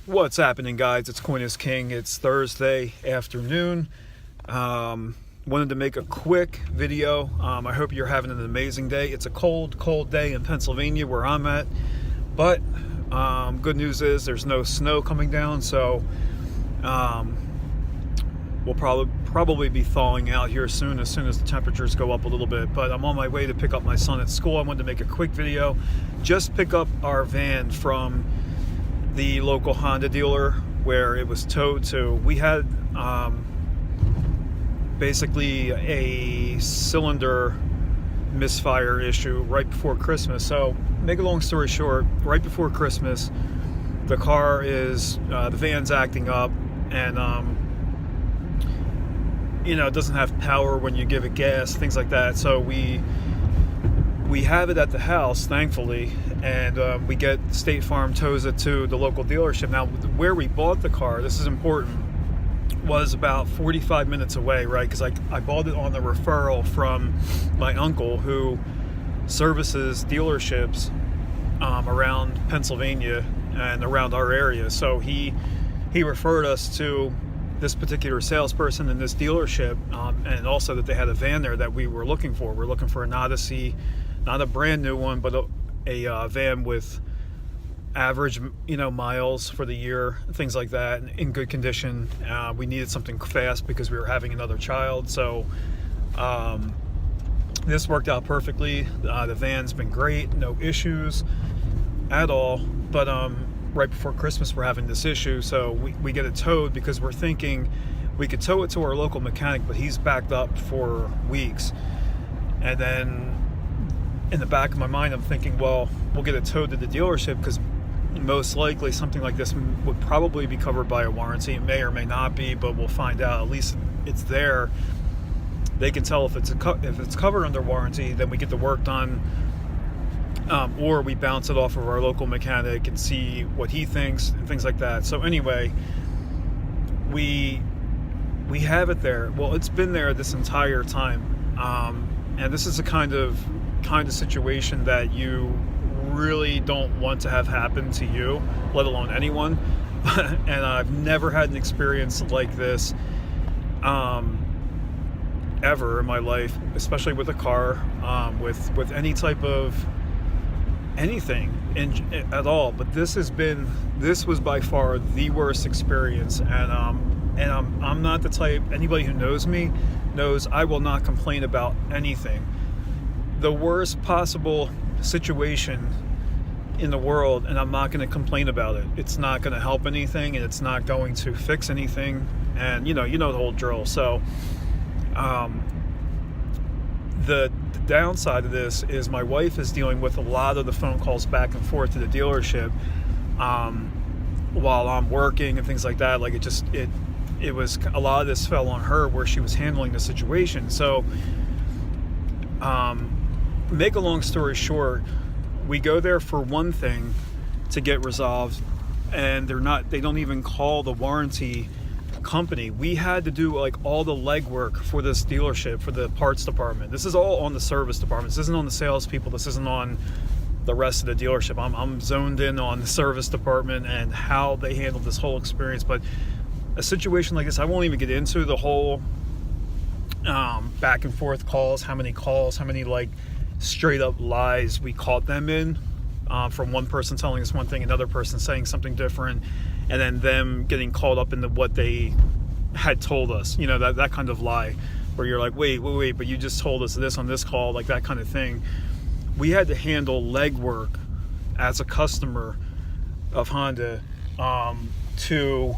What's happening, guys? It's Coin is King. It's Thursday afternoon. Wanted to make a quick video. I hope you're having an amazing day. It's a cold day in Pennsylvania where I'm at, but good news is there's no snow coming down, so we'll probably be thawing out here soon as the temperatures go up a little bit. But I'm on my way to pick up my son at school. I wanted to make a quick video, just pick up our van from the local Honda dealer where it was towed to. We had basically a cylinder misfire issue right before Christmas. So make a long story short, right before Christmas, the car is the van's acting up, and it doesn't have power when you give it gas, things like that. So we have it at the house, thankfully, and we get State Farm tows it to the local dealership. Now, where we bought the car, this is important, was about 45 minutes away, right? Because I bought it on the referral from my uncle, who services dealerships around Pennsylvania and around our area. So he referred us to this particular salesperson in this dealership, and also that they had a van there that we were looking for. We're looking for an Odyssey, not a brand new one, but a van with average miles for the year, things like that, in good condition. We needed something fast because we were having another child, so this worked out perfectly. The van's been great, no issues at all, but right before Christmas we're having this issue, so we get it towed because we're thinking we could tow it to our local mechanic, but he's backed up for weeks. And then in the back of my mind I'm thinking, well, we'll get it towed to the dealership because most likely something like this would probably be covered by a warranty. It may or may not be, but we'll find out. At least it's there. They can tell if it's covered under warranty, then we get the work done, or we bounce it off of our local mechanic and see what he thinks and things like that. So anyway, we have it there. Well, it's been there this entire time, and this is a kind of situation that you really don't want to have happen to you, let alone anyone. And I've never had an experience like this ever in my life, especially with a car, with any type of anything at all. But this was by far the worst experience, and I'm not the type, anybody who knows me knows I will not complain about anything. The worst possible situation in the world, and I'm not going to complain about it. It's not going to help anything, and it's not going to fix anything, and you know the whole drill. So the downside of this is my wife is dealing with a lot of the phone calls back and forth to the dealership while I'm working and things like that. Like it was a lot of this fell on her, where she was handling the situation. So make a long story short, we go there for one thing to get resolved, and they don't even call the warranty company. We had to do like all the legwork for this dealership, for the parts department. This is all on the service department. This isn't on the salespeople. This isn't on the rest of the dealership. I'm zoned in on the service department and how they handled this whole experience. But a situation like this, I won't even get into the whole back and forth calls, how many like straight up lies we caught them in, from one person telling us one thing, another person saying something different, and then them getting caught up into what they had told us, that kind of lie where you're like, wait, but you just told us this on this call, like that kind of thing. We had to handle legwork as a customer of Honda, to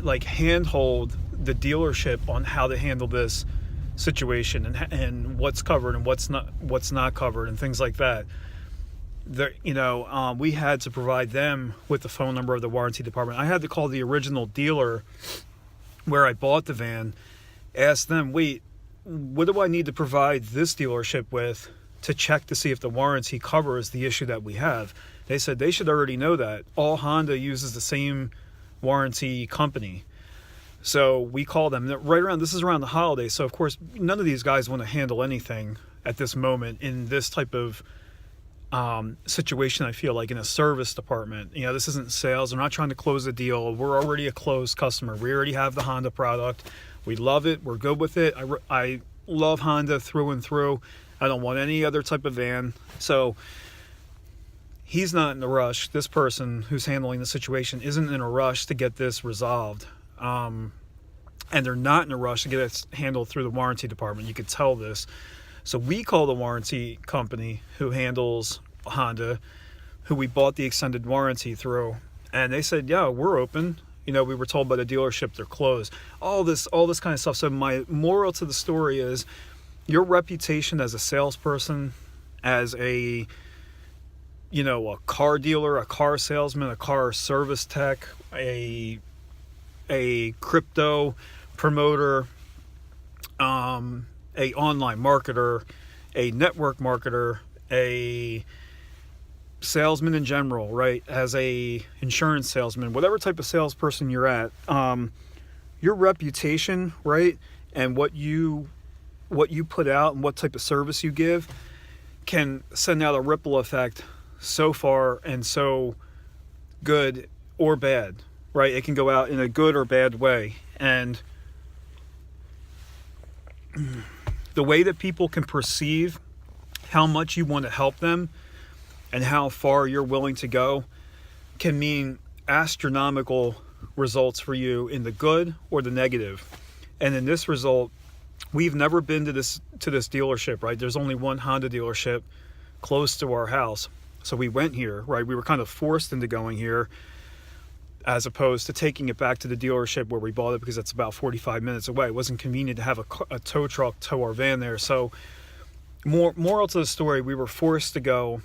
like handhold the dealership on how to handle this situation, and what's covered and what's not covered, and things like that. We had to provide them with the phone number of the warranty department. I had to call the original dealer where I bought the van, ask them, wait, what do I need to provide this dealership with to check to see if the warranty covers the issue that we have? They said they should already know that. All Honda uses the same warranty company. So we call them this is around the holidays. So of course, none of these guys want to handle anything at this moment in this type of situation, I feel like, in a service department. This isn't sales. We're not trying to close a deal. We're already a closed customer. We already have the Honda product. We love it. We're good with it. I love Honda through and through. I don't want any other type of van. So he's not in a rush. This person who's handling the situation isn't in a rush to get this resolved. And they're not in a rush to get it handled through the warranty department. You could tell this. So we call the warranty company who handles Honda, who we bought the extended warranty through, and they said, yeah, we're open. We were told by the dealership they're closed. All this kind of stuff. So my moral to the story is, your reputation as a salesperson, as a car dealer, a car salesman, a car service tech, a crypto promoter, a online marketer, a network marketer, a salesman in general, right? As a insurance salesman, whatever type of salesperson you're at, your reputation, right, and what you put out and what type of service you give can send out a ripple effect so far and so good or bad, right? It can go out in a good or bad way. And the way that people can perceive how much you want to help them and how far you're willing to go can mean astronomical results for you in the good or the negative. And in this result, we've never been to this dealership, right? There's only one Honda dealership close to our house. So we went here, right? We were kind of forced into going here, as opposed to taking it back to the dealership where we bought it, because it's about 45 minutes away. It wasn't convenient to have a tow truck tow our van there. So moral to the story, we were forced to go,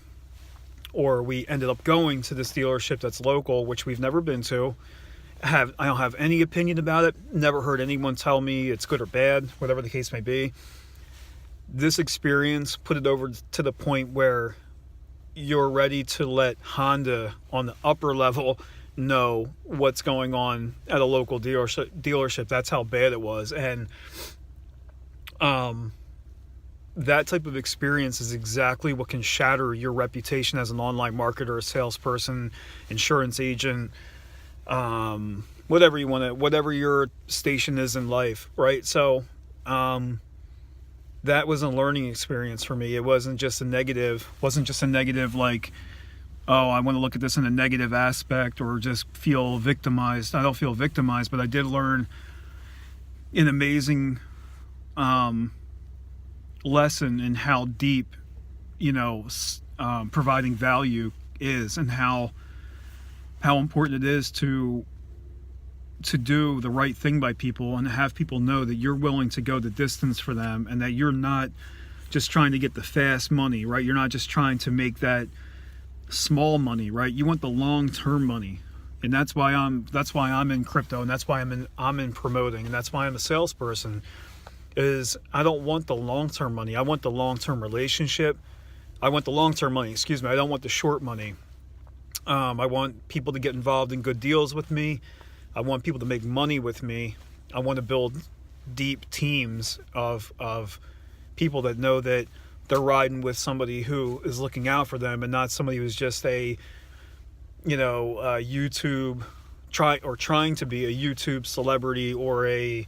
or we ended up going to this dealership that's local, which we've never been to. I don't have any opinion about it. Never heard anyone tell me it's good or bad, whatever the case may be. This experience put it over to the point where you're ready to let Honda on the upper level know what's going on at a local dealership. That's how bad it was. And that type of experience is exactly what can shatter your reputation as an online marketer, a salesperson, insurance agent, whatever you want to, whatever your station is in life, right? So that was a learning experience for me. It wasn't just a negative like, oh, I want to look at this in a negative aspect or just feel victimized. I don't feel victimized, but I did learn an amazing lesson in how deep, providing value is, and how important it is to do the right thing by people and have people know that you're willing to go the distance for them, and that you're not just trying to get the fast money, right? You're not just trying to make that small money, right? You want the long-term money. And that's why I'm in crypto, and that's why I'm in promoting, and that's why I'm a salesperson. Is I don't want the long-term money. I want the long-term relationship. I want the long-term money, I don't want the short money. I want people to get involved in good deals with me. I want people to make money with me. I want to build deep teams of people that know that they're riding with somebody who is looking out for them, and not somebody who's just a YouTube trying to be a YouTube celebrity, or a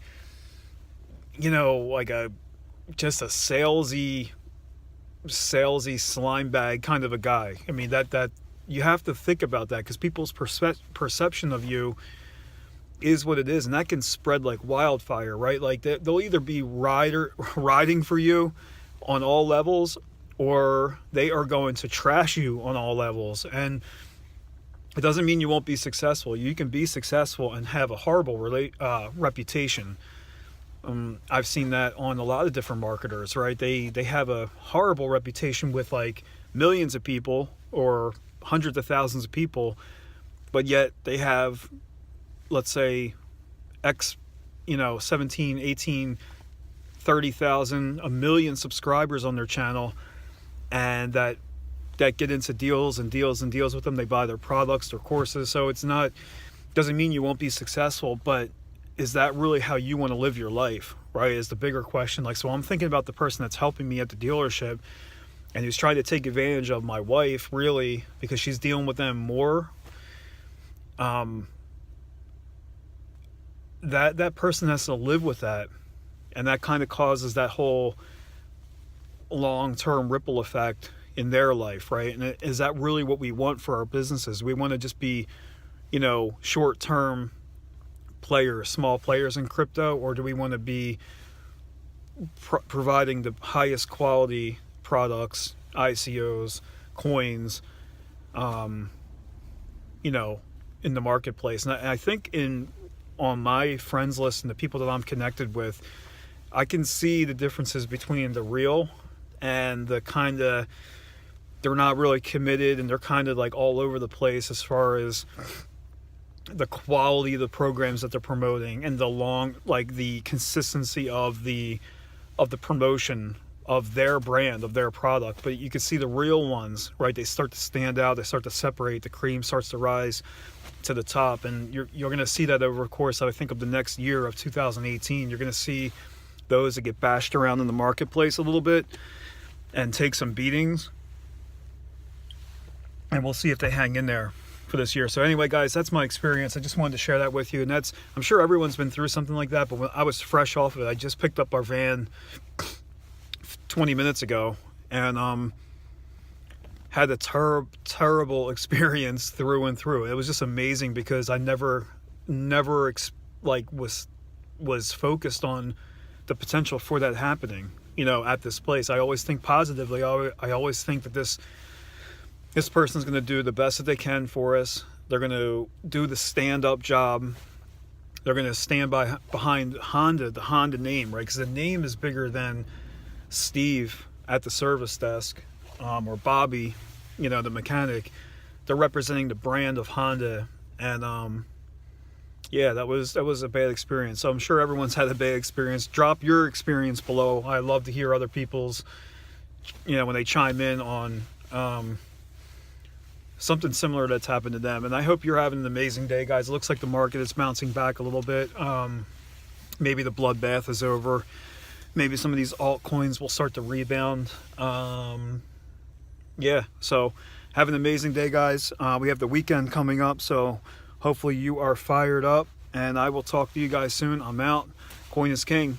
just a salesy slime bag kind of a guy. I mean, that you have to think about that, because people's perception of you is what it is, and that can spread like wildfire, right? Like they'll either be riding for you on all levels, or they are going to trash you on all levels. And it doesn't mean you won't be successful. You can be successful and have a horrible reputation. I've seen that on a lot of different marketers, right? They have a horrible reputation with like millions of people or hundreds of thousands of people, but yet they have, let's say, 17, 18, 30,000, a million subscribers on their channel, and that get into deals and deals with them. They buy their products, their courses. So doesn't mean you won't be successful, but is that really how you want to live your life, right? Is the bigger question. Like, so I'm thinking about the person that's helping me at the dealership, and he was trying to take advantage of my wife, really, because she's dealing with them more. That person has to live with that, and that kind of causes that whole long-term ripple effect in their life, right? And is that really what we want for our businesses? We want to just be, short-term players, small players in crypto, or do we want to be providing the highest quality products, ICOs, coins, in the marketplace? And I think on my friends list and the people that I'm connected with, I can see the differences between the real and the kind of, they're not really committed, and they're kind of like all over the place as far as the quality of the programs that they're promoting, and the consistency of the promotion of their brand, of their product. But you can see the real ones, right? They start to stand out, they start to separate, the cream starts to rise to the top, and you're going to see that over the course, I think, of the next year of 2018. You're going to see those that get bashed around in the marketplace a little bit and take some beatings, and we'll see if they hang in there for this year. So anyway, guys, that's my experience. I just wanted to share that with you, and I'm sure everyone's been through something like that, but when I was fresh off of it, I just picked up our van 20 minutes ago, and had a terrible experience through and through. It was just amazing because I never was focused on the potential for that happening, at this place. I always think positively. I always think that this person's going to do the best that they can for us. They're going to do the stand-up job. They're going to stand behind Honda, the Honda name, right? Because the name is bigger than Steve at the service desk, or Bobby, the mechanic. They're representing the brand of Honda, and yeah, that was a bad experience. So I'm sure everyone's had a bad experience. Drop your experience below. I love to hear other people's, when they chime in on something similar that's happened to them. And I hope you're having an amazing day, guys. It looks like the market is bouncing back a little bit. Maybe the bloodbath is over. Maybe some of these altcoins will start to rebound. Yeah, so have an amazing day, guys. We have the weekend coming up, so hopefully you are fired up, and I will talk to you guys soon. I'm out. Coin is king.